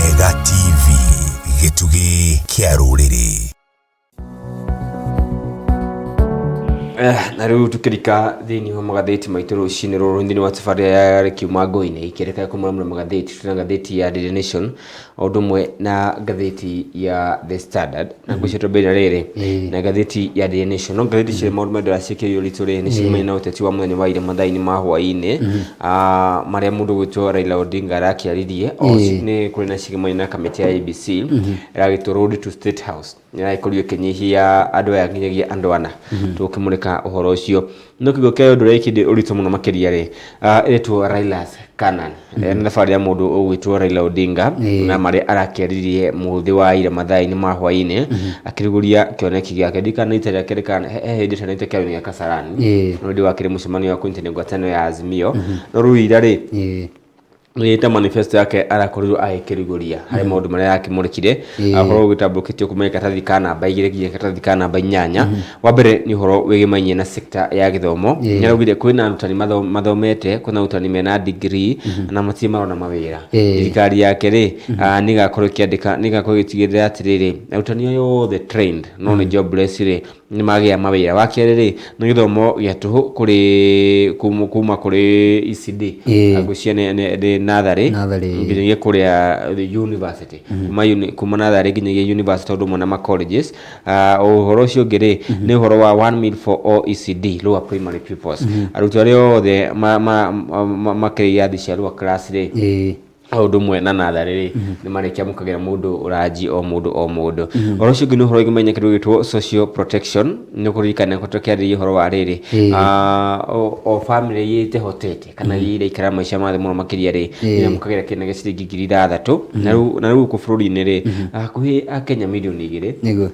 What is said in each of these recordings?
Mwega TV, gĩtugĩ kĩa rũrĩrĩ. Na rĩu tukirika thĩinĩ wa magathĩti maitũ rũcinĩ rũrũ thĩinĩ wa tabarĩra ya kiuma ngũinĩ ikereka kũmũramũra magathĩti tuna ngathĩti ya Daily Nation o ũndũ ũmwe na ngathĩti ya The Standard na ngũcio tũmbĩra rĩrĩ na ngathĩti ya Daily Nation no ngathĩti cia maũndũ marĩa ndĩracikĩrio ritũ rĩrĩ nĩ ciumana na ũteti wa mũthenya wa ira mathaa-inĩ ma hwaĩ-inĩ marĩa mũndũ gwĩtwo Raila Odinga arakĩaririe nĩ kũrĩ na cigĩmanya na kamĩtĩ ya ABC ĩragĩtwo Road to State House nĩragĩkorirwo ĩkĩnyihia andũ aya nginyagia andũ ana tũkĩmũrĩka ũhoro ũcio no kiugo kĩa ũndũ ũrĩa kĩndĩ ũritũ mũno makĩria rĩ ĩtwo Raila's Canaan nĩ thabarĩ ya mũndũ ũgwĩtwo Raila Odinga na marĩa arakĩaririe mũthĩ wa ira mathaa-inĩ ma hwaĩ-inĩ akĩrugũria kĩoneki gĩake ndikanaita rĩake rĩkana he hĩndĩ tanĩte kĩao gĩa Kasarani no ndĩ wakĩrĩ mũcemanio wa kũnyitithania ngwatanĩro ya Azimio no rĩu ira rĩ nĩta manifesto yake arakorirwo agĩkĩrugũria harĩ maũndũ marĩa yakĩmũrĩkire ahoro gĩtambũrũkĩtio kuma gatathi ka namba 2 nginya gatathi ka namba 8 wa mbere nĩ ũhoro wĩgĩmainie na sekta ya gĩthomo nĩaraugire kwĩna arutani mathomete kwĩna arutani mena degree na matirĩ marona mawĩra thirikari yake rĩ nĩgakorwo ĩkĩandĩka nĩgakorwo ĩgĩtigĩrĩra atĩrĩrĩ arutani ayo othe trained no nĩ jobless rĩ nĩ magĩa mawĩra wa kerĩ rĩ nĩ gĩthomo gĩa tũhũ kũrĩ kuma kũrĩ ECD agũcia nĩ natharĩ nginyagia kũrĩa university kuma natharĩ nginyagia university ũndũ ũmwe na colleges ũhoro ũcio ũngĩ rĩ nĩ ũhoro wa 1 meal for all ECD lower primary pupils arutwo arĩa othe makĩrĩ irathi cia lower class rĩ ũndũ ũmwe na natharĩ nĩ marĩkĩamũkagĩra mũndũ ũranji o mũndũ ũhoro ũcio ũngĩ nĩ ũhoro wĩgĩmainie kĩndũ gĩtwo social protection nĩ kũririkana tũkĩarĩrĩria ũhoro wa rĩrĩ o family ĩtehotete kana iraikara maica ma thĩ mũno makĩria rĩ nĩamũkagĩra kĩna gĩa ciringi 6,000 na rĩu gũkũ bũrũri-inĩ rĩ hakuhĩ akenya mirioni 2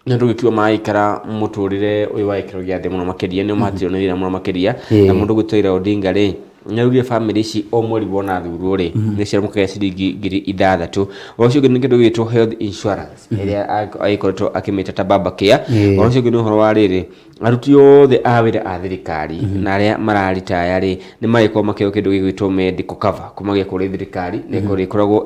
na ndũgĩtua maikara mũtũrĩre ũyũ wa gĩkĩro gĩa thĩ mũno makĩria nĩ mahatĩrwo nĩ wĩra mũno makĩria na mũndũ gwĩtwo Raila Odinga rĩ nĩaugire family ici o mweri wona thurwo rĩ nĩ ciamũkagĩra ciringi 6,000 ũcio ũngĩ nĩ kĩndũ gĩtwo health insurance ĩrĩa agĩkoretwo akĩmĩta ta baba care ũcio ũngĩ nĩ ũhoro wa rĩrĩ aruti othe a wĩra a thirikari na arĩa mararitaya rĩ nĩ magĩkorwo makĩheo kĩndũ gĩgwĩtwo medical cover kuma kũrĩ thirikari na ĩkoragwo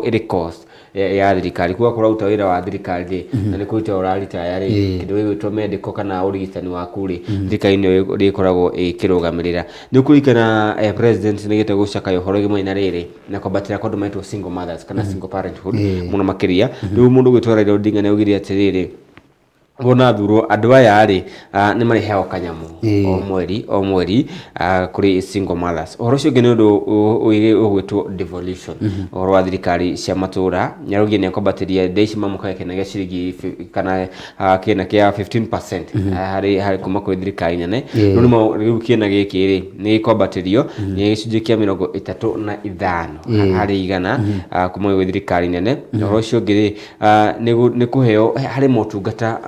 ĩrĩ cost ya thirikari kuga kũra uta wĩra wa thirikari rĩ na nĩ kũruta ũraritaya rĩ kĩndũ gĩgwĩtwo medical kana ũrigitani waku rĩ thirikari nĩ ĩkoragwo ĩkĩrũgamĩrĩra nĩ kũririkana president nĩ gĩte gũcakaya ũhoro wĩgĩmainie na rĩrĩ na kwambatĩra kũndũ maitwo single mothers kana single parenthood mũno makĩria rĩu mũndũ gwĩtwo Raila Odinga nĩ augire atĩrĩrĩ wona thurwo andũ aya rĩ nĩ marĩheagwo kanyamũ o mweri kũrĩ single mothers ũhoro ũcio ũngĩ nĩ ũndũ ũgwĩtwo devolution ũhoro wa thirikari cia matũũra nĩaraugia nĩ akwambatĩria nda ici mamũkagĩra kĩna gĩa ciringi kana kĩna kĩa 15% harĩ kuma kũrĩ thirikari nene no rĩu kĩna gĩkĩ rĩ nĩ gĩkwambatĩrio nĩ gĩcunjĩ kĩa 35 harĩ igana kuma gwĩ thirikari nene ũhoro ũcio ũngĩ rĩ nĩ kũheo harĩ motungata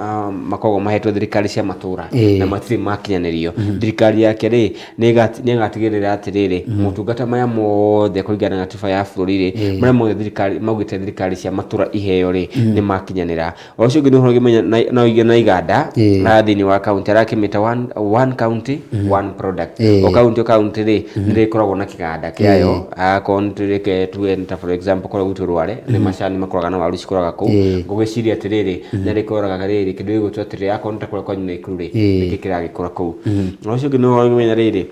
makoragwo mahetwo thirikari cia matũũra na matirĩ makinyanĩrio thirikari yake rĩ nĩagatigĩrĩra atĩrĩrĩ motungata maya mothe kũringana na gatiba ya bũrũri rĩ marĩa mothe thirikari maugĩte thirikari cia matũũra iheo rĩ nĩ makinyanĩra ũcio ũngĩ nĩ ũhoro wĩgĩmainie na iganda thĩinĩ wa kaunti arakĩmĩta one county one product o kaunti rĩ nĩ rĩkoragwo na kĩganda kĩayo akorwo nĩ tuge ta for example korwo gwitũ Rware nĩ macani makoraga na waru cikoraga kũu ngũgĩciria atĩrĩrĩ nĩ rĩkoraga rĩrĩ kĩndũ gĩgũtwo atĩrĩrĩ akorwo nĩ ta kũrĩa kwanyu na Ikuru rĩ nĩkĩ kĩragĩkora kũu ũcio ũngĩ nĩ ũhoro wĩgĩmainie na rĩrĩ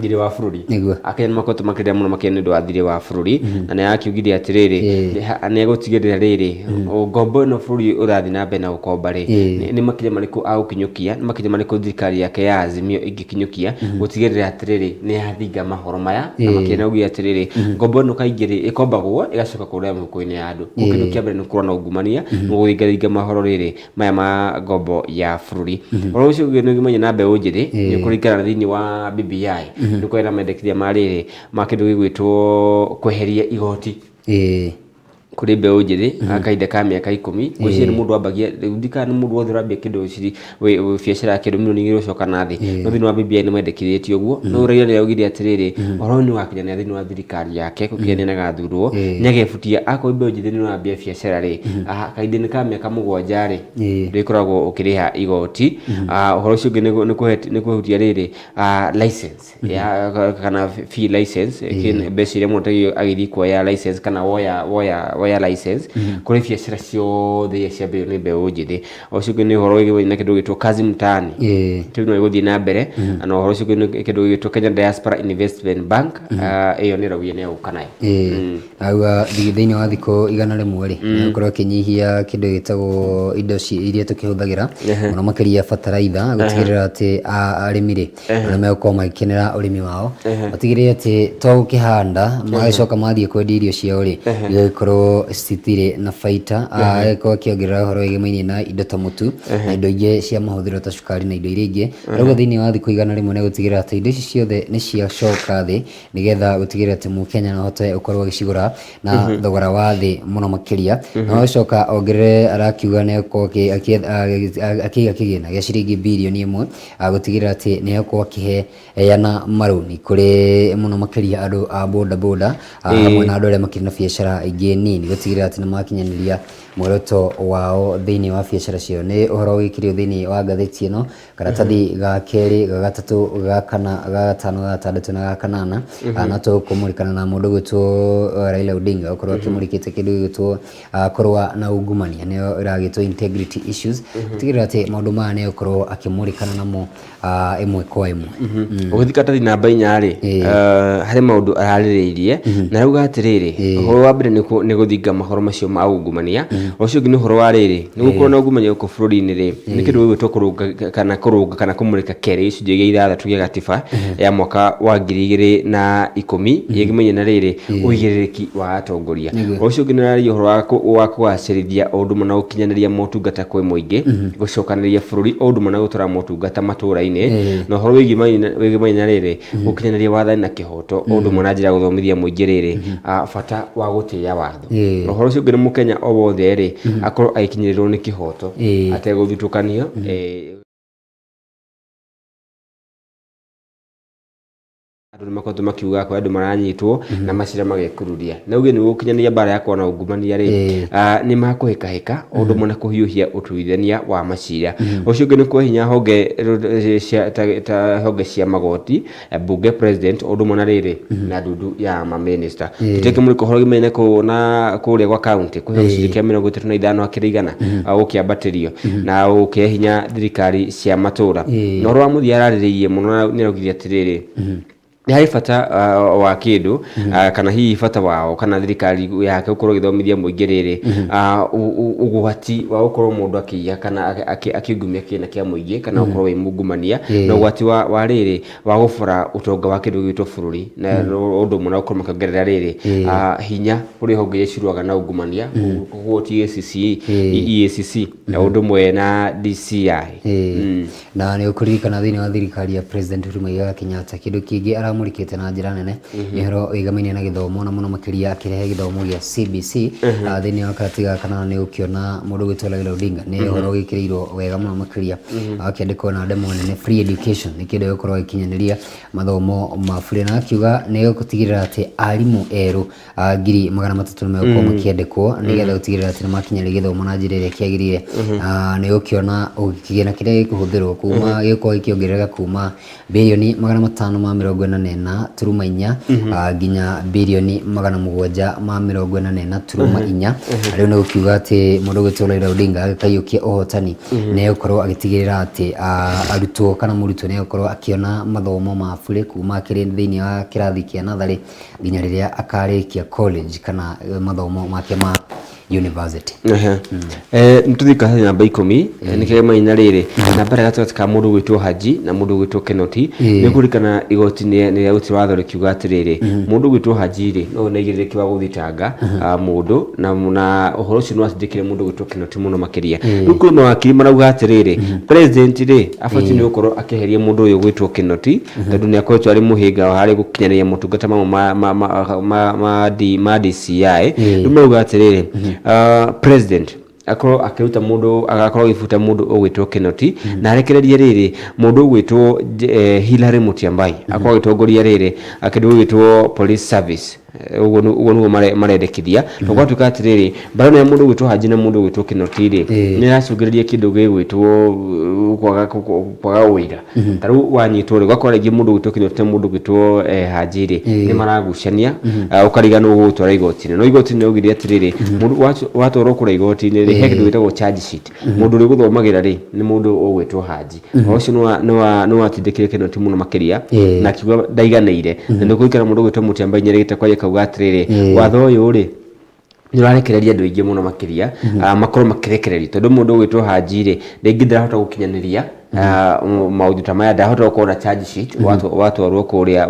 thirĩ wa bũrũri akenya nĩmakoretwo makĩrĩa mũno makĩria nĩ ũndũ wa thirĩ wa bũrũri na nĩ arakiugire atĩrĩrĩ nĩ egũtigĩrĩra rĩrĩ ngombo ĩno bũrũri ũrathiĩ na mbere na gũkomba rĩ nĩ makinya marĩkũ agũkinyũkia nĩ makinya marĩkũ thirikari yake ya Azimio ĩngĩkinyũkia gũtigĩrĩra atĩrĩrĩ nĩ yathinga mahoro maya na makĩria augire atĩrĩrĩ ngombo ĩno kaingĩ rĩ ĩkombagwo ĩgacoka kũrĩa mĩhuko-inĩ ya andũ kĩndũ kĩa mbere nĩ kũrora na ungumania na gũthingathinga mahoro rĩrĩ maya ma ngombo ya bũrũri ũhoro ũcio ũngĩ nĩ wĩgĩmainie na mbeũ njĩthĩ nĩ kũringana thĩinĩ wa BBI nĩ kwenda mendekithia ma rĩrĩ ma kĩndũ gĩgwĩtwo kweheria igoti kuri mbeũ njĩthĩ akahinda ka mĩaka 10 gwĩciria nĩ mũndũ ambagia ndikana nĩ mũndũ wothe ũrambia kĩndũ ciri biacara ya kĩndũ milioni igĩrĩ ũcoka na thĩ no thĩinĩ wa BBI nĩ mendekithĩtie ũguo no Raila nĩ augire atĩrĩrĩ ũhoro nĩ wakinyania thĩinĩ wa thirikari yake gũkinyania na gathurwo nĩ agebutia akorwo mbeũ njĩthĩ nĩ ũrambia biacara rĩ kahinda-inĩ ka mĩaka 7 rĩ ndĩkoragwo ũkĩrĩha igoti ũhoro ũcio ũngĩ nĩ kũhutia rĩrĩ license kana fee license mbeca iria mũndũ agĩthiĩ kuoya license kana woya license kuri biacara ciothe iria ciambĩrĩirio nĩ mbeũ njĩthĩ. Ũcio ũngĩ nĩ ũhoro wĩgiĩ na kĩndũ gĩtwo kazi mtaani kĩu no gĩgũthiĩ na mbere na ũhoro ũcio ũngĩ nĩ kĩndũ gĩtwo Kenya Diaspora Investment Bank ĩyo nĩ raugia nĩ agũka nayo auga thĩinĩ wa thikũ 100 rĩ nĩ ũkorwo akĩnyihia kĩndũ gĩtagwo indo iria tũkĩhũthagĩra mũno makĩria bataraitha gũtigĩrĩra atĩ arĩmi rĩ arĩa megũkorwo magĩkenera ũrĩmi wao matigĩrĩre atĩ to gũkĩhanda magacoka mathiĩ kwendia irio ciao rĩ igĩkorwo citirĩ na baita agĩkorwo akĩongerera ũhoro wĩgĩmainie na indo ta mũtu na indo ingĩ cia mahũthĩro ta cukari na indo iria ingĩ rauga thĩinĩ wa thikũ 100 nĩ gũtigĩrĩra atĩ indo ici ciothe nĩ ciacoka thĩ nĩgetha gũtigĩrĩra atĩ mũkenya no ahote gũkorwo agĩcigũra na thogora wa thĩ mũno makĩria na gũcoka ongerere arakiuga nĩ gũkorwo akĩiga kĩgĩna gĩa ciringi birioni 1 gũtigĩrĩra atĩ nĩ egũkorwo akĩheana marũni kũrĩ mũno makĩria andũ a boda hamwe na andũ arĩa makĩrĩ na biacara ingĩ nini gũtigĩrĩra atĩ nĩ makinyanĩria muoroto wao thĩinĩ wa biacara ciao. Nĩ ũhoro wĩkĩrĩtwo thĩinĩ wa ngathĩti ĩno karatathi ga kerĩ ga gatatũ ga kana ga gatano ga gatandatũ na ga kanana na tũkũmũrĩkana na mũndũ gwĩtwo Raila Odinga gũkorwo akĩmũrĩkĩte kĩndũ gĩtwo kũrũa na ungumania nĩyo ĩragĩtwo integrity issues gũtigĩrĩra atĩ maũndũ maya nĩ gũkorwo akĩmũrĩkana namo ĩmwe kwa ĩmwe. Ũgĩthiĩ karatathi namba 4 rĩ harĩ maũndũ ararĩrĩirie na rauga atĩrĩrĩ ũhoro wa mbere nĩ gũthinga mahoro macio ma ungumania. Ũcio ũngĩ nĩ ũhoro wa rĩrĩ nĩ gũkorwo na ungumania gũkũ bũrũri-inĩ rĩ nĩ kĩndũ gĩgwĩtwo kũrũnga kana kũmũrĩka kerĩ gĩcunjĩ gĩa 6 gĩa gatiba ya mwaka wa 2010 yĩgĩmainie na rĩrĩ ũigĩrĩrĩki wa atongoria. Ũcio ũngĩ nĩ ũrarĩria ũhoro wa kũgacĩrithia o ũndũ ũmwe na gũkinyanĩria motungata kwĩ mũingĩ gũcokanĩrĩria bũrũri o ũndũ ũmwe na gũtwara motungata matũũra-inĩ na ũhoro wĩgiĩ na rĩrĩ gũkinyanĩria wathani na kĩhoto o ũndũ ũmwe na njĩra gũthomithia mũingĩ rĩrĩ bata wa gũtĩĩa watho. Ũhoro ũcio ũngĩ nĩ mũkenya o wothe rĩ akorwo agĩkinyĩrĩrwo nĩ kĩhoto ategũthutũkanio andũ nĩ makoretwo makiuga kwa andũ maranyitwo na macira magekururia na uge nĩ gũkinyanĩria mbara ya kuona ungumania rĩ nĩ makũhĩkahĩka o ũndũ ũmwe na kũhiũhia ũtuithania wa macira. Ũcio ũngĩ nĩ kwa hinya honge cia magoti bunge president o ũndũ ũmwe na rĩrĩ na ndundu ya mamĩnĩsta tũteke mũrĩko ũhoro gĩmene na kũrĩa gwa kaunti kũhe gĩcunjĩ kĩa 35 akĩrĩigana gũkĩambatĩrio na gũkĩhe hinya thirikari cia matũũra na ũhoro wa mũthia ararĩrĩirie mũno nĩ araugire atĩrĩrĩ nĩ harĩ bata wa kĩndũ kana hihi bata wao kana thirikari yake gũkorwo ĩgĩthomithia mũingĩ rĩrĩ ũgwati wa gũkorwo mũndũ akĩiya kana akĩungumia kĩna kĩa mũingĩ kana gũkorwo wĩ mungumania na ũgwati wa rĩrĩ wa gũbara ũtonga wa kĩndũ gĩtwo bũrũri na ũndũ ũmwe na gũkorwo makĩongerera rĩrĩ hinya kũrĩ honge iria cirũaga na ungumania koguo EACC na ũndũ ũmwe na DCI na nĩ ũkũririkana thĩinĩ wa thirikari ya President Uhuru Muigai Kenyatta kĩndũ kĩngĩ aramũrĩkĩte na njĩra nene nĩ ũhoro wĩgamaine na gĩthomo na mũno makĩria akĩrehe gĩthomo gĩa CBC thĩinĩ wa karatathi ga kanana nĩ ũkĩona mũndũ gwĩtwo Raila Odinga nĩ ũhoro wĩkĩrĩirwo wega mũno makĩria akĩandĩkwo na ndemwa nene free education nĩ kĩndũ gĩgũkorwo gĩkinyanĩria mathomo ma bure na akiuga nĩ gũtigĩrĩra atĩ arimũ erũ 300,000 megũkorwo makĩandĩkwo nĩgetha gũtigĩrĩra atĩ nĩ makinyanĩria gĩthomo na njĩra ĩrĩa kĩagĩrĩire. Nĩ ũkĩona kĩgĩna kĩrĩa gĩkũhũthĩrwo kuma gĩgũkorwo gĩkĩongerereka kuma birioni 544.4 nginya birioni 744.4. Rĩu nĩ gũkiuga atĩ mũndũ gwĩtwo Raila Odinga agĩkaiũkia ũhotani nĩ gũkorwo agĩtigĩrĩra atĩ arutwo kana mũrutwo nĩ gũkorwo akĩona mathomo ma bure kuma kĩrĩ thĩinĩ wa kĩrathi kĩa natharĩ nginya rĩrĩa akarĩkia college kana mathomo make ma university. Nituthika namba 10 nikema ina riri namba gatatu ka mundu gwitwo Haji na mundu gwitwo Kenoti ni kurikana igoti ni ya uti watho rikiuga atiriri mundu gwitwo Haji ri no na igiriki wa guthitanga mundu na uhoro ucio no atindikire mundu gwitwo Kenoti muno makiria ruko no akiri marauga atiriri president ri afati ni ukorwo akiheria mundu uyu gwitwo Kenoti tondu ni akoretwo ari muhinga hari gukinyanĩria motungata ma DCI rumauga atiriri president akorwo akiruta mundu agakorwo gifuta mundu ugwitwo Kenoti na arekererie riri mundu ugwitwo Hilary Mutyambai akorwo gitongoria riri akindu ugwitwo police service ugo nugo marendekithia no gwatuka atiriri barano ya mundu gwitwo Haji na mundu gwitwo Kenoti ri ni racungiriria kindu gwitwo kwaga uira taru wanyitwo ri gwakora ingi mundu gwitwo Kenoti mundu gwitwo Haji ri ni maragucania ukarigana ugutwara igoti no igoti ni ugiria atiriri mundu watoro kura igoti ni he kindu gwitwo charge sheet mundu ri guthomagira ri ni mundu ugwitwo Haji ucio no atindikire Kenoti muno makiria na kiuga ndaiganeire na kuikara mundu gwitwo Mutyambai nyerigite kwa kauga atiriri watho uyu ri nirarekereria andu aingi muno makiria makorwo makirekereria tondu mundu gwitwo Haji ri ringi ndarahota gukinyaniria maundu ta maya ndahota gukora charge sheet watwarwo kuria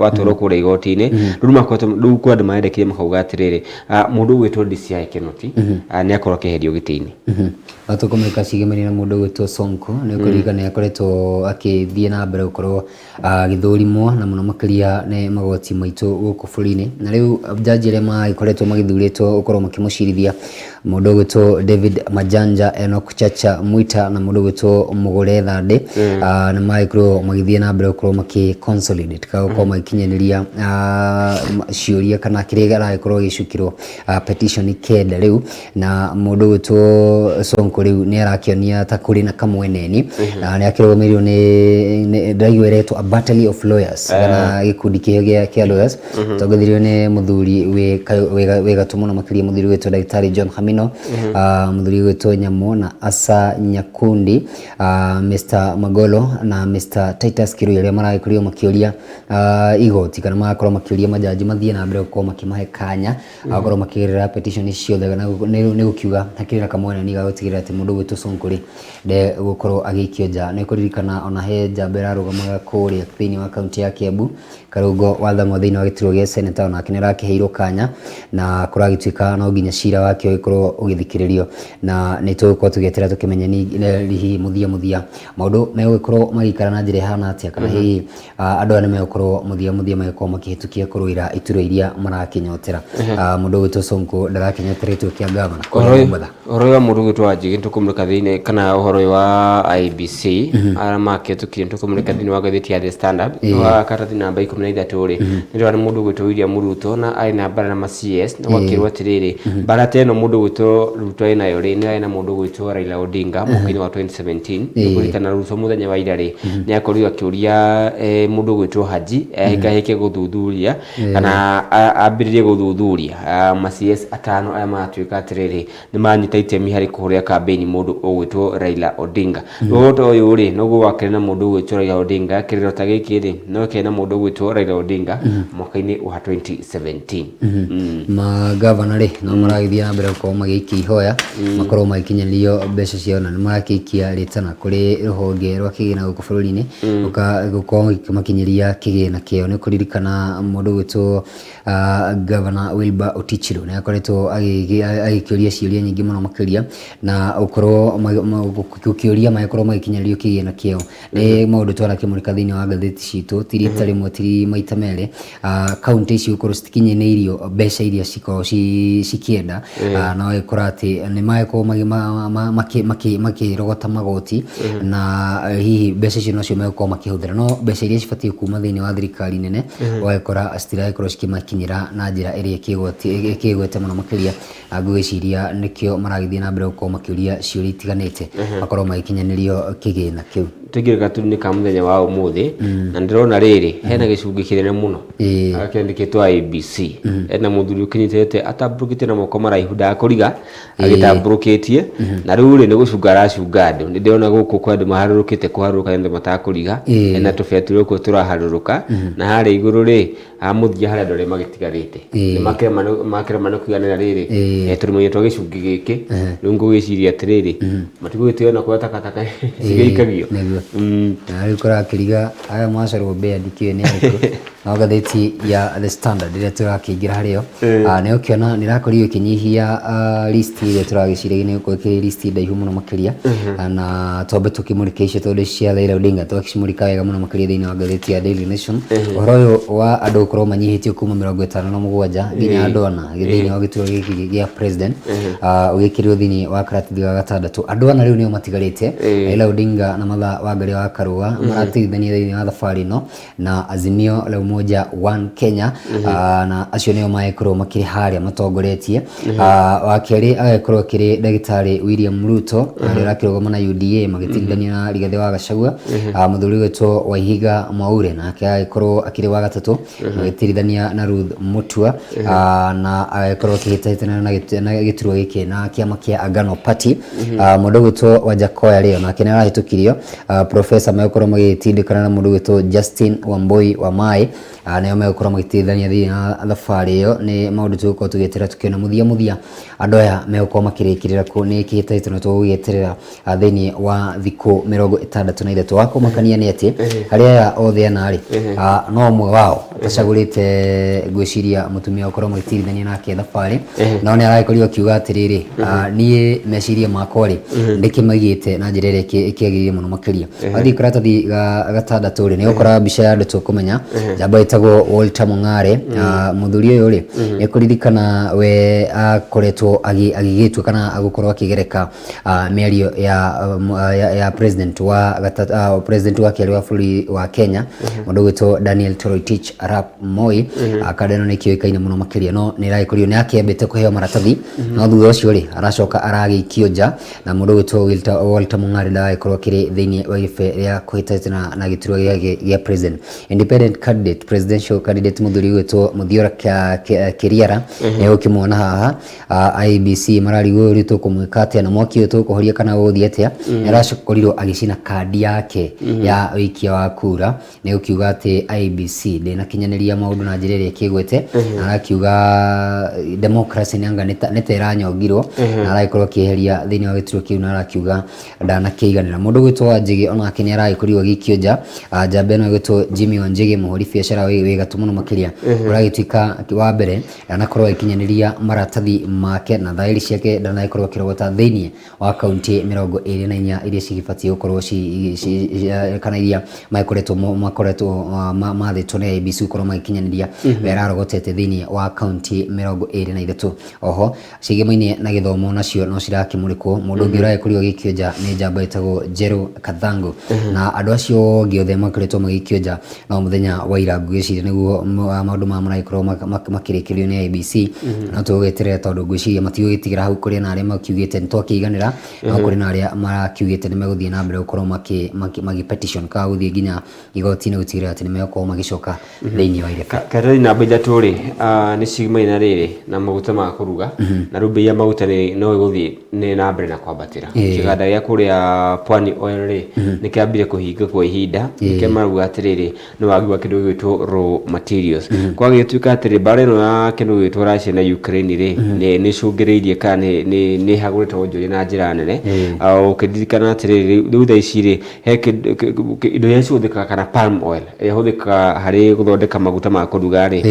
igoti-ini riu kwa andu marendekire makauga atiriri mundu gwitwo DCI Kenoti ni akorwo akiherio giti-ini atukomeka cigemani na mundu gwitwo Sonko ni kurigana akoretwo akithie na mbere gukorwo githurimwo na muno makiria ne magoti maitu guku bururi-ini na riu jaji ria maikoretwo magithuritwo gukorwo makimucirithia mundu gwitwo David Majanja Enoch Chacha Mwita na mundu gwitwo Mugure Thande na maikorwo magithie na mbere gukorwo consolidate ka gukorwo makinyaniria ciuria kana kiria garakorwo gicukirwo petition kenda riu na mundu gwitwo Sonko riu ni arakionia ta kuri na kamweneni na ni akirumirio ni ndaigweretwo a battle of lawyers kana gikundi kia lawyers togothirio ni muthuri we gatumo na makiria muthuri gwitwo Daktari John Hamino muthuri gwitwo Nyamo na Asa Nyakundi Mr Magolo na Mr Titus Kiru ria maragikurio makioria igoti kana makorwo makioria majaji mathie na mbere gukorwo makimahe kanya akorwo makirira petition ciothe na ni gukiuga hakirira kamweneni gagutigirira ati mundu gwitwo Sonko ri de gukorwo agikio nja ni kuririkana ona he njamba irarugamaga kuria thiini wa kaunti ya Kiambu Karungo wathamwo thiini wa gituro gia seneta ona akinera kiheiro kanya na kuragituika no nginya cira wake ikorwo ugithikiririo na ni tugukorwo tugietera tukimenya ni rihi muthia maundu megukorwo magikara na njira hana atia kana hihi andu ane megukorwo muthia megukorwo makihitukia kuruira ituro iria marakinyotera mundu gwitwo Sonko ndarakinyoteretwo kia gavana horo ya mundu gwitwo Haji ntukumulika thiini kana uhoro wa IBC ara makihitukia ntukumulika thiini wa gatheti ya The Standard wa karatathi namba 13 ri ndio ari mundu gwitwo William Ruto na ari na bara na ma CS na wakirwa atiriri bara teno mundu gwitwo Ruto ina yo ri ni ari na mundu gwitwo Raila Odinga mwaka wa 2017 kulikana Ruto muthenya wa ira ri ni akorirwo akiuria mundu gwitwo Haji heke guthuthuria kana ambiririe guthuthuria ma CS atano aya matuika atiriri ni manyita itemi hari kuhuria campaign mundu ugwitwo Raila Odinga roto uyu ri no gwakire na mundu gwitwo Raila Odinga kiriro ta giki ri no kena mundu gwitwo Raila Odinga mwaka-ini wa 2017 magavana ri no maragithia na mbere ko magiki ihoya makorwo magikinyanĩrio mbeca ciao na marakikia ritana kuri ruhonge rwa kigina guku bururi-ini gukorwo makinyiria kigina kio ni kuririkana mundu gwitwo Governor Wilbur Otichiro ni akoretwo agikioria ciuria nyingi muno makiria na ukorwo gukioria makorwo magikinyanĩrio kigina kio ni maundu twara kimurika thiini wa gatheti citu tiri rimwe tiri maita mere county ici ukorwo citikinyanĩirio mbeca iria cikorwo cikienda na ikora ati ni maiko makirogota magoti na hihi mbeca icio nocio megũkorwo makĩhũthĩra no mbeca iria cibatie kuma thiini wa thirikari nene wagĩkora citirakorwo cikimakinyĩra na njĩra ĩrĩa ĩkĩgwete mũno makĩria ngwĩciria nĩkĩo maragĩthiĩ na mbere gũkorwo makĩũria ciũria itiganĩte makorwo magĩkinyanĩrio kĩgĩna kĩu tugirika tuni ka muthenya wa umuthi na ndirona riri hena gicungi kinene muno akiandikitwo ABC ena muthuri ukinyitete atamburukite na moko maraihu ndakuriga agitamburukitie na riu ri ni gucunga aracunga andu ni ndirona guku kwa andu maharuru marukite kuharuruka ende matakuriga na tubetire ko turaharuruka na hari iguru ri amuthia hari andore magitigarite ni makere mano kuganira riri turi mu twagicungi giki rungu giciria atiriri matigwitio na kwa takataka cigeikagio ari kora kiriga aya macarwo bed kiene ariko no gatheti ya The Standard ire turakingira hario ne ukiona nirakorio kinyihia list ile turagicire ni ko ke list ndaihu muno makiria na tobe tukimurikisha tondu cia Raila Odinga twakicimurika wega muno makiria thiini wa gatheti ya Daily Nation uhoro wa andu korwo manyihitio kuma 57 nginya andu ana thiini wa gituro giki gia president ugikirio thiini wa karatathi ga gatandatu andu ana riu nio matigarite Raila Odinga na Martha Wangari wa Karua marateithania thiini wa thabari no na Azimio la Umoja One Kenya na acio nio maekorwo makiri haria matongoretie wa keri agekorwo kiri ndagitari William Ruto aria akirogoma na UDA magitindania na Rigathi wa Gachagua muthuri wetwo Waihiga Mwaure na agekorwo akiri wa gatatu magitiridania na Ruth Mutua na agekorwo kihitaitana na gituro giki na kiama kia Agano Party mundu wetwo Wajakoya rio na kenera hitukirio professor maekorwo magitindikana na mundu wetwo Justin Wambui wa Mai neo mekorwo magitithania thiini na thabari iyo ni maundu tuko tugitira tukiona muthia andu aya mekorwo makirikirira ku ni kihitaitano tugitirira thiini wa thiku 63 wako makania ni ati aria othe anari no mwe wao atacagurite gwiciria mutumia ukorwo magitithania nake thabari no ni araikorio kiuga atiriri nie meciria makori ndikimagite na njira iria ikiagirie muno makiria athi karatathi gatandatu ri ni ukora bica ya andu tukumenya jamba itagwo Walter Mung'are muthuri uyu ri ekuririkana we akoretwo agigitwa kana agukorwo akigereka miario ya president wa keri wa bũrũri wa Kenya mundu wetwo Daniel Toroitich Arap Moi akadeno ni kioikaine muno makiria no ni raikorio ni akembete kuheo maratathi no thutha ucio ri aracoka aragikio nja na mundu wetwo Walter Mung'are ndagaikorwo kiri thiini wa ife ya kuhitaitana na gituro gia president independent candidate presidential candidate muthuri wetwo Muthiora Kiriara ni ukimwona haha IBC mararigwo rito kumwikate na mwaki uyu tukuhoria kana uthi atia aracokorirwo agicina kandi yake ya wikia wa kura ni ukiuga ati IBC ndina kinyaniria maundu na njira iria kigwete na arakiuga democracy ni anga neteranyongirwo na araikorwo kiheria thiini wa gituro kiu na arakiuga ndana kiiganira mundu gwitwo Wanjigi ona akini araikorirwo gikio nja njamba ino gwitwo Jimmy Wanjigi muhuri biacara we gatumuno makiria uragituika wa mbere anakorwo ikinyaniria maratathi make na thairi ciake ndanakorwo kirogota thiini wa kaunti 24 iria cigibatie gukorwo kana iria makoretwo mathitwo ni IBC gukorwo magikinyaniria werarogotete thiini wa kaunti 23 oho cigemaine na githomo nacio no cirakimurikwo mundu ungi uraikorirwo gikio nja ni njamba itagwo Jeru Kathangu na andu acio giothe makoretwo magikio nja no muthenya wa ira ngwiciria niguo maundu ma maraikorwo makirikirio ni IBC no tugeterera tondu ngwiciria matigo gitigira hau kuri na aria makiugite ntwakiiganira no kuri na aria marakiugite ni meguthie na mbere gukorwo magi petition ka guthie nginya igoti-ini gutigira ati ni megukorwo magicoka thiini wa ireka karari namba ithatu ri ni cimaina riri na maguta ma kuruga na rubi ya maguta ni no iguthie ni na mbere na kwambatira kiganda gia kuria Pwani Oil ri ni kiambire kuhinga kwa ihinda kemaruga atiriri ni wagwa kindu gwitwo raw materials kwa gituika atiri bare no ya kindu gwitwo Russia na Ukraine ri ni cungiriirie kana ni hagurite wonjuri na njira nene ukidirikana atiriri riu thaici ri he indo ya ciuthika kana palm oil ihuthika hari guthondeka maguta ma kuruga ri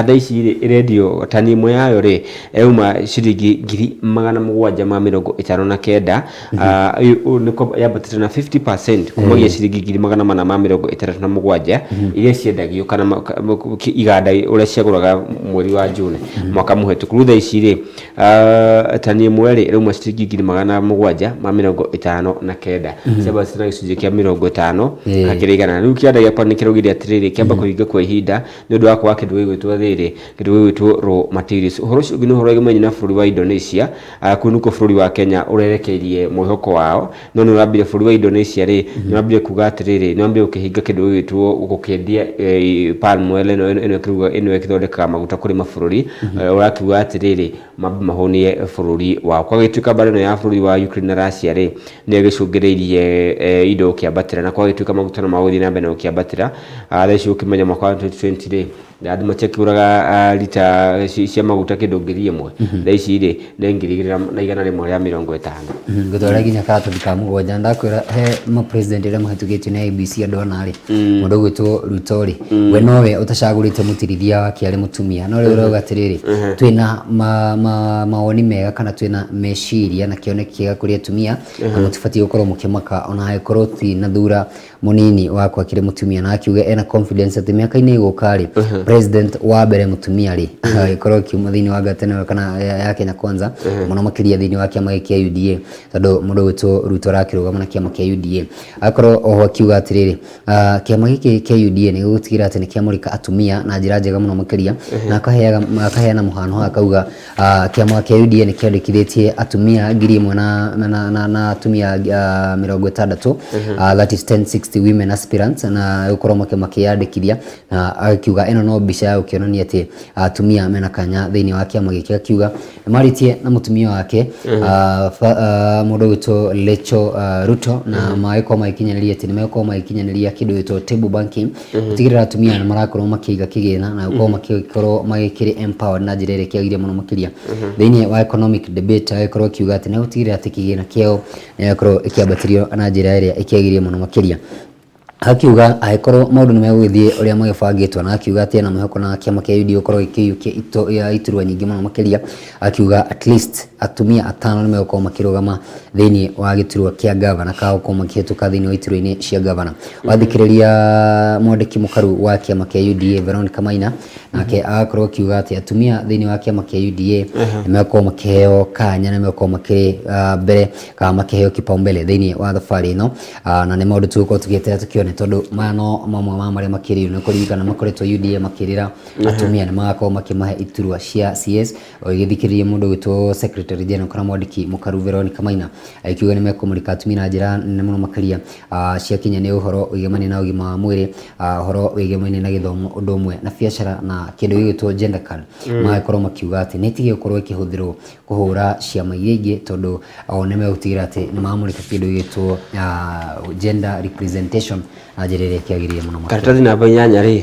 thaici ri radio tani imwe yayo ri euma ciringi 759 niko yabatire na 50% kumagia ciringi 437 iria ciendagio kana iganda uria ciaguraga mweri wa June mwaka muhetuku rutha ici ri tani imwe ri euma ciringi 759 ciabatire na gicunji kia 50 hakirigana riu kianda gia pani kirugire atiriri kiamba kuhinga kwa ihinda ni undu wa kwa kindu gwitwo thiri kindu gwitwo raw materials uhoro ucio ni uhoro gimenyi na bũrũri wa Indonesia kunuko bũrũri wa Kenya urerekeirie mwihoko wao no ni urambire bũrũri wa Indonesia ri ni urambire kuga atiriri ni urambire ukihinga kindu gwitwo gukendia palm oil eno kiruga eno ikithondeka maguta kuri mabũrũri urakiuga atiriri mahonie bũrũri wao kwa gituika bare no ya bũrũri wa Ukraine na Russia ri ni gicungiriirie indo ũkĩambatĩra na kwagĩtuĩka maguta no magũthiĩ na mbere na ũkĩambatĩra thaa ici ũkĩmenya mwaka wa 2020 rĩ andũ matekĩũraga lita cia maguta kĩndũ ngiri ĩmwe thaa ici rĩ nĩ ngiri 250 gũtwara nginya karatathi ka mũgwanja ndakwĩra he president ũrĩa mũhĩtũkĩtio nĩ IEBC andũ ana rĩ mũndũ ũgwĩtwo Ruto rĩ we nowe ũtacagũrĩte mũtirithia wake arĩ mũtumia no rĩu ũrauga atĩrĩrĩ twĩna mawoni mega kana twĩna meciria na kĩoneki kĩega kũrĩ atumia na mũtibatiĩ gũkorwo mũkĩmaka ona hangĩkorwo ti na thura mũnini wakwa akĩrĩ mũtumia na akiuga ena confidence atĩ mĩaka-inĩ ĩgũka rĩ president wa mbere mũtumia rĩ agĩkorwo akiuma thĩinĩ wa ngwatanĩro kana ya Kenya Kwanza mũno makĩria thĩinĩ wa kĩama kĩa UDA tondũ mũndũ wĩtwo Ruto arakĩrũgama na kĩama kĩa UDA akorwo oho akiuga atĩrĩrĩ kĩama gĩkĩ kĩa UDA nĩ gũtigĩrĩra atĩ nĩ kĩamũrĩka atumia na njĩra njega mũno makĩria na akaheana mũhano akauga kĩama kĩa UDA nĩ kĩandĩkithĩtie atumia 1,000 na atumia 60 that is 1060 women aspirants na gũkorwo makĩyandĩkithia na akiuga ĩno no mbica ya gũkĩonania atĩ atumia mena kanya thĩinĩ wa kĩama gĩkĩ akiuga marĩtie na mũtumia wake mũndũ wĩtwo Lecho Ruto na magĩkorwo magĩkinyanĩria atĩ nĩ megũkorwo magĩkinyanĩria kĩndũ gĩtwo table banking gũtigĩrĩra atumia nĩ marakorwo makĩiga kĩgĩna na gũkorwo magĩkĩrĩ empowered na njĩra ĩrĩa kĩagĩrĩire mũno makĩria thĩinĩ wa economic debate agĩkorwo akiuga atĩ nĩ gũtigĩrĩra atĩ kĩgĩna kĩao nĩ gĩkorwo ĩkĩambatĩrio na njĩra ĩrĩa ĩkĩagĩrĩire mũno makĩria akiuga agĩkorwo maũndũ nĩ megũgĩthiĩ ũrĩa magĩbangĩtwo na akiuga atĩ ena mwĩhoko na kĩama kĩa UDA gũkorwo gĩkĩiyũkia iturwa nyingĩ mũno makĩria akiuga at least atumia 5 nĩ megũkorwo makĩrũgama thĩinĩ wa gĩturwa kĩa gavana ka gũkorwo makĩhĩtũka thĩinĩ wa iturwa-inĩ cia gavana wathikĩrĩria mwandĩki mũkaru wa kĩama kĩa UDA Veronica Maina nake agakorwo akiuga atĩ atumia thĩinĩ wa kĩama kĩa UDA nĩ megũkorwo makĩheo kanya nĩ megũkorwo makĩrĩ mbere kana makĩheo kipaumbele thĩinĩ wa thabarĩ ĩno na nĩ maũndũ tũgũkorwo tũgĩeterera tũkĩone tondũ mano mamwe ma marĩa makĩrĩirwo nĩ kũririkana makoretwo UDA makĩrĩra atumia nĩ magakorwo makĩmahe iturwa cia CS o igĩthikĩrĩria mũndũ wĩtwo Secretary General kana mwandĩki mũkaru Veronica Maina akiuga nĩ mekũmũrĩka atumia na njĩra nene mũno makĩria ciakinya nĩ ũhoro wĩgemainie na ũgima wa mwĩrĩ ũhoro wĩgemainie na gĩthomo ũndũ ũmwe na biacara na kĩndũ gĩgwĩtwo gender card magakorwo makiuga atĩ nĩ ĩtige gũkorwo ĩkĩhũthĩrwo kũhũra ciama iria ingĩ tondũ o nĩ megũtigĩra atĩ nĩ mamũrĩka kĩndũ gĩgwĩtwo gender representation na njĩra ĩrĩa ĩkĩagĩrĩire mũno karatathi namba 8 rĩ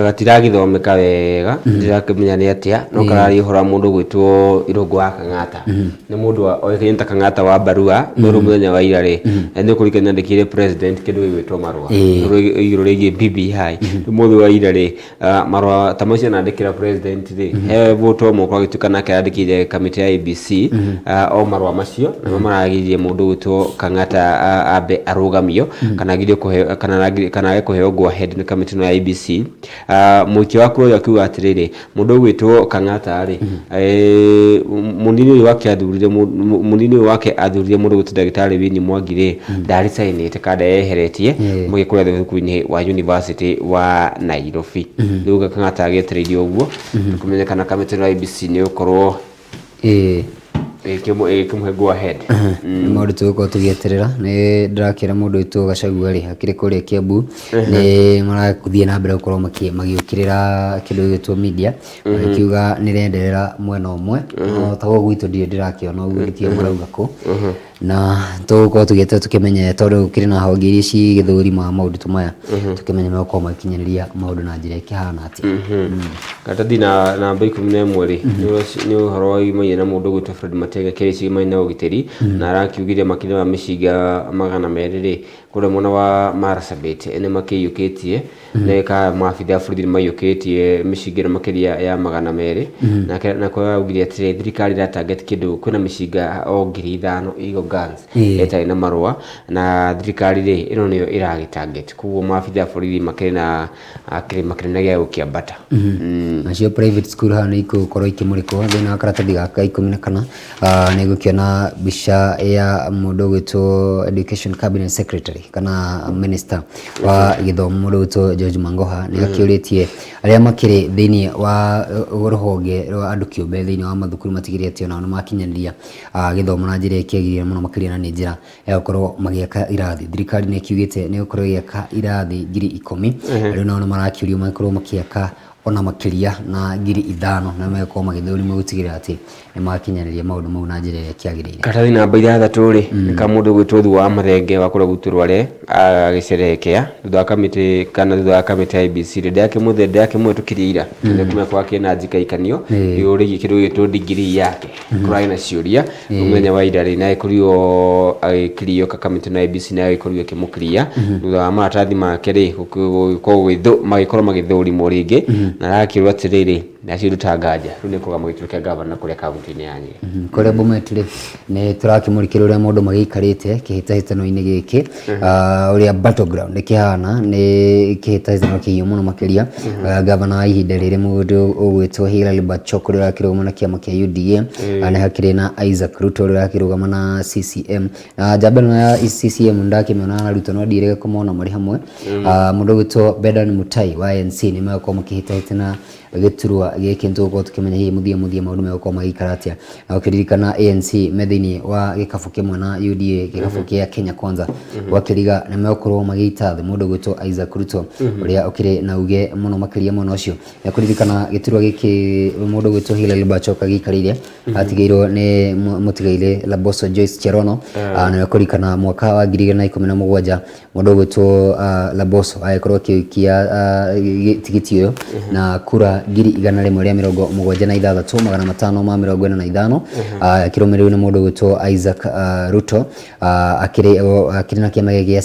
gatiragĩthomeka wega ndirakĩmenya nĩ atĩa no kararĩ ũhoro wa mũndũ gwĩtwo Irũngũ wa Kang'ata nĩ mũndũ oĩkaine ta Kang'ata wa Barua no rĩu mũthenya wa ira rĩ nĩ kũrĩkana ndĩkĩre president kĩndũ gĩgwĩtwo marũa igũrũ rĩgiĩ BBI mũthenya wa ira rĩ marũa ta macio nandĩkĩra president rĩ he voto mũkwa gĩtuĩka nake yandĩkĩire kamĩtĩ ya IEBC o marũa macio nĩmo maragĩrĩire mũndũ gwĩtwo Kang'ata ambe arũgamio kana age kũheo go ahead nĩ kamĩtĩ ĩno ya IEBC mũikia wa kura akiuga atĩrĩrĩ mũndũ gwĩtwo Kang'ata rĩ mũnini ũyũ wake athurire mũndũ gwĩtwo ndagĩtarĩ Winnie Mwangi rĩ ndarĩ sainĩte kada eheretie mũgĩkũrĩa thukuru-inĩ wa University wa Nairobi rĩu Kang'ata agĩetereirio ũguo kũmenyekana kamĩtĩ ĩno ya IEBC nĩ gũkorwo ĩkĩmũhe go ahead nĩ maũndũ tũgũkorwo tũgĩeterera nĩ ndĩrakĩra mũndũ wĩtwo Gachagua rĩ akĩrĩ kũrĩa Kiambu nĩ marathiĩ na mbere gũkorwo magĩũkĩrĩra kĩndũ gĩgwĩtwo media akiuga nĩ rĩenderera mwena ũmwe no taguo gwitũ ndirĩ ndĩrakĩona ũguo gĩtirĩ marauga kũ na tũgũkorwo tũgĩeterera tũkĩmenye tondũ gũkĩrĩ na honge iria cigĩthũrima maũndũ ta maya tũkĩmenye megũkorwo magĩkinyanĩria maũndũ na njĩra ĩkĩhana atĩa karatathi namba 11 rĩ nĩ ũhoro wĩgiĩ na mũndũ gwĩtwo Fred Matiang'i kĩrĩ ciĩgiĩ na ũgitĩri na arakiugire makĩria ma mĩcinga 200 rĩ kũrĩa mwena wa Marsabit nĩ makĩiyũkĩtie neka maabitha a bũrũri nĩ maiyũkĩtie mĩcinga ĩno makĩria ya 200 na kwa augire atĩrĩ thirikari ĩra target kĩndũ kwĩna mĩcinga o 5,000 ego guns ĩtarĩ na marũa na thirikari rĩ ĩno nĩyo ĩragĩ target koguo maabitha a bũrũri makĩrĩ na kĩrĩma kĩnene gĩa gũkĩambata nacio private school haha nĩ igũkorwo ikĩmũrĩkwo thĩinĩ wa karatathi gaka 14 nĩ gũkĩona mbica ya mũndũ gwĩtwo Education Cabinet Secretary kana Minister wa gĩthomo mũndũ gwĩtwo George Mangoha nĩ akĩũrĩtie arĩa makĩrĩ thĩinĩ wa rũhonge rwa andũ kĩũmbe thĩinĩ wa mathukuru matigĩrĩre atĩ onao nĩ makinyanĩria gĩthomo na njĩra ĩkĩagĩrĩire mũno makĩria na nĩ njĩra ya gũkorwo magĩaka irathi thirikari nĩ ĩkiugĩte nĩ gũkorwo ĩgĩaka irathi 10,000 rĩu nao nĩ marakĩũrio magĩkorwo makĩaka ona makiria na ngiri 5 na mekorwo magithũrimwo gũtigĩrĩra atĩ nĩ makinyanĩria maũndũ mau na njĩra ĩrĩa kĩagĩrĩire. Karatathi namba 6 rĩ ka mũndũ gwĩtwo Thu wa Mathenge wa kũrĩa Gũturware agĩcerehekea thutha wa kamĩtĩ kana thutha wa kamĩtĩ ya IEBC ndĩakĩmũhĩtũkirie ira kuma kwake na njikaikanio yũrĩgie kĩndũ gĩtwo degree yake kũrarĩ na ciũria mũthenya wa ira rĩ na agĩkorirwo agĩkirio kamĩtĩ na IEBC na agĩkorirwo akĩmũkiria thutha wa maratathi make rĩ magĩkorwo magĩthũrimwo rĩngĩ na arakĩrwo atĩrĩrĩ nacio rutanganja rĩu nĩ kũrũgama gĩturwa kĩa gavana kũrĩa kaunti-inĩ ya Nyĩrĩ. Kũrĩa Bomet rĩ nĩ tũrakĩmũrĩkĩra ũrĩa mũndũ magĩikarĩte kĩhĩtahĩtano-inĩ gĩkĩ ũrĩa battleground kĩhana nĩ kĩhĩtahĩtano kĩhiũ mũno makĩria. Gavana wa ihinda rĩrĩ mũndũ ũgwĩtwo Hilary Bachok ũrĩa ũrakĩrũgama na kĩama kĩa UDA nĩ hakĩrĩ na Isaac Ruto ũrĩa ũrakĩrũgama na CCM. Njamba ĩno ya CCM ndakĩmĩona na Ruto no ndirĩga kũmona marĩ hamwe. Mũndũ ũgwĩtwo Bedan Mutai wa ANC nĩ megũkorwo makĩhĩtahĩtana gĩturwa gĩkĩ nĩtũgũkorwo tũkĩmenya hihi mũthia maũndũ megũkorwo magĩikara atĩa. Na ũkĩririkana ANC me thĩinĩ wa gĩkabũ kĩmwe na UDA gĩkabũ kĩa Kenya Kwanza gwakĩriga nĩ megũkorwo magĩita thĩ mũndũ ũgwĩtwo Isaac Ruto ũrĩa ũkĩrĩ na uge mũno makĩria mwena ũcio. Na kũririkana gĩturwa gĩkĩ mũndũ ũgwĩtwo Hilary Bachok agĩikarĩire atigĩirwo nĩ mũtigaire Laboso Joyce Cherono na kũririkana mwaka wa 2017 mũndũ ũgwĩtwo Laboso agĩkorwo akĩikia tigiti ũyũ na kura 176,545 akĩrũmĩrĩirwo nĩ mũndũ ũgwĩtwo Isaac Ruto akĩrĩ na kĩama gĩa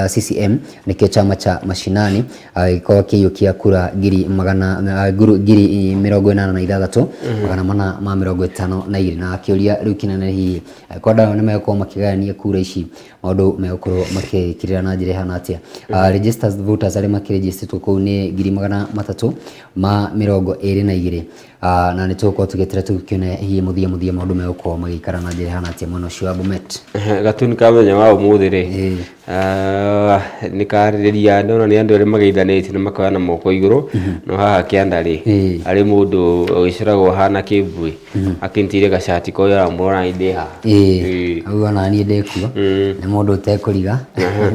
CCM nĩkĩo chama cha mashinani agĩkorwo akĩiyũkia kura 86,452 na akĩũria rĩu kĩnene hihi kwenda nĩ megũkorwo makĩgayania kura ici maũndũ megũkorwo makĩkirĩra na njĩra ihana atĩa. Registered voters arĩa makĩrĩgĩstĩtwo kũu nĩ 322 na nĩ tũgũkorwo tũgĩeterera tũgĩkĩona hihi mũthia maũndũ megũkorwo magĩikara na njĩra ihana atĩa mwena ũcio wa Bomet. Gatuni ka mũthenya wa ũmũthĩ rĩ nĩ karĩrĩria ndona nĩ andũ arĩa mageithanĩtie nĩ makoya na moko igũrũ no haha kĩanda rĩ arĩ mũndũ ũgĩcoragwo hana kĩmbui akĩntire gacati koya mũrona inde haha au ona niĩ ndĩkuo nĩ mũndũ ũtekũriga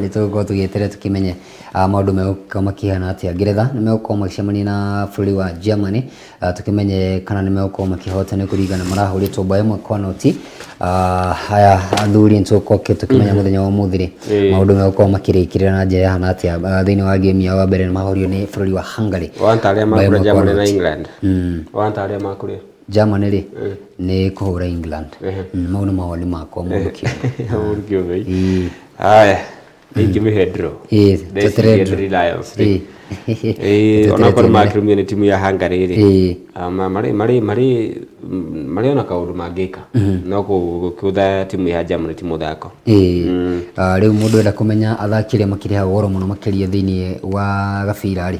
nĩ tũgũkorwo tũgĩeterera tũkĩmenye maũndũ megũkorwo makĩhana atĩa. Ngeretha nĩ megũkorwo magĩcemania na bũrũri wa Germany tũkĩmenye kana nĩ megũkorwo makĩhotana kũringana marahũrĩtwo bao 1-0. Haya athuri nĩtũgũkorwo tũkĩmenya mũthenya wa ũmũthĩ rĩ maũndũ megũkorwo makĩrĩkĩrĩra na njĩra ihana atĩa. Thĩinĩ wa game ya wa mbere nĩ mahorio nĩ bũrũri wa Hungary wantarĩa makũrĩa Germany na England wantarĩa makũrĩa Germany rĩ nĩ kũhũra England maũndũ mao nĩ makwa mũndũ kĩũmbe. Haya ingĩmĩhe draw onakorwo makĩrũmio nĩ timu ya Hungary rĩ marĩ ona kaũndũ mangĩka no gũkĩũtha timu ya Germany ti mũthako. Rĩu mũndũ enda kũmenya athaki arĩa makĩrĩhaga goro mũno makĩria thĩinĩ wa gabira rĩ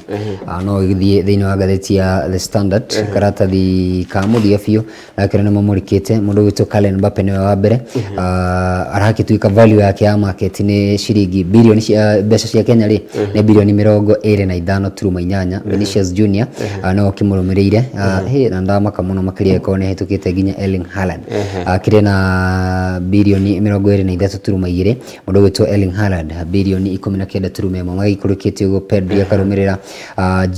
no gĩthiĩ thĩinĩ wa ngathĩti ya The Standard karatathi ka mũthia biũ nakĩrĩa nĩ mamũrĩkĩte mũndũ ũgwĩtwo Kylian Mbappe nĩwe wa mbere aragĩtuĩka value yake ya market nĩ ciringi birioni cia mbeca cia Kenya rĩ nĩ birioni 25.8. Vinicius Junior no kĩmũrũmĩrĩire na ndamaka mũno makĩria ko nĩ hetũkĩte nginya Erling Haaland akĩrĩ na birioni 23.2. mũndũ ũgwĩtwo Erling Haaland birioni 19.1 magĩikũrũkĩte ũguo. Pedri akarũmĩrĩra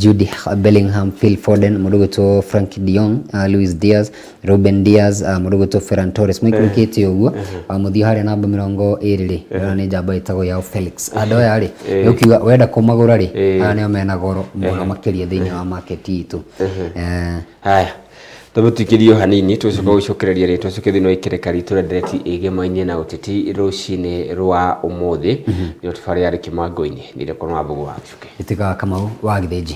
Jude Bellingham, Phil Foden, mũndũ ũgwĩtwo Frank de Jong, Luis Diaz, Ruben Diaz, mũndũ ũgwĩtwo Ferran Torres maikũrũkĩte ũguo. Mũthia harĩa namba 20 rĩ nĩ njamba ĩtagwo Joao Felix. Andũ aya rĩ ũkiuga wenda kũmagũra rĩ aya nĩo mena goro mũno makĩria thĩinĩ wa market itũ. Haya tũmũtikĩrio hanini tũcoka gũcokereria rĩ tũcoke thĩinĩ wa ikereka ritũ rĩa ndereti ĩgemainie na ũteti rũcinĩ rwa ũmũthĩ nĩ tũbarĩ arĩ Kĩmango-inĩ nĩ rĩkorwo na mbũgũ wacuke ĩtĩkaga Kamau wa Gĩthĩnji.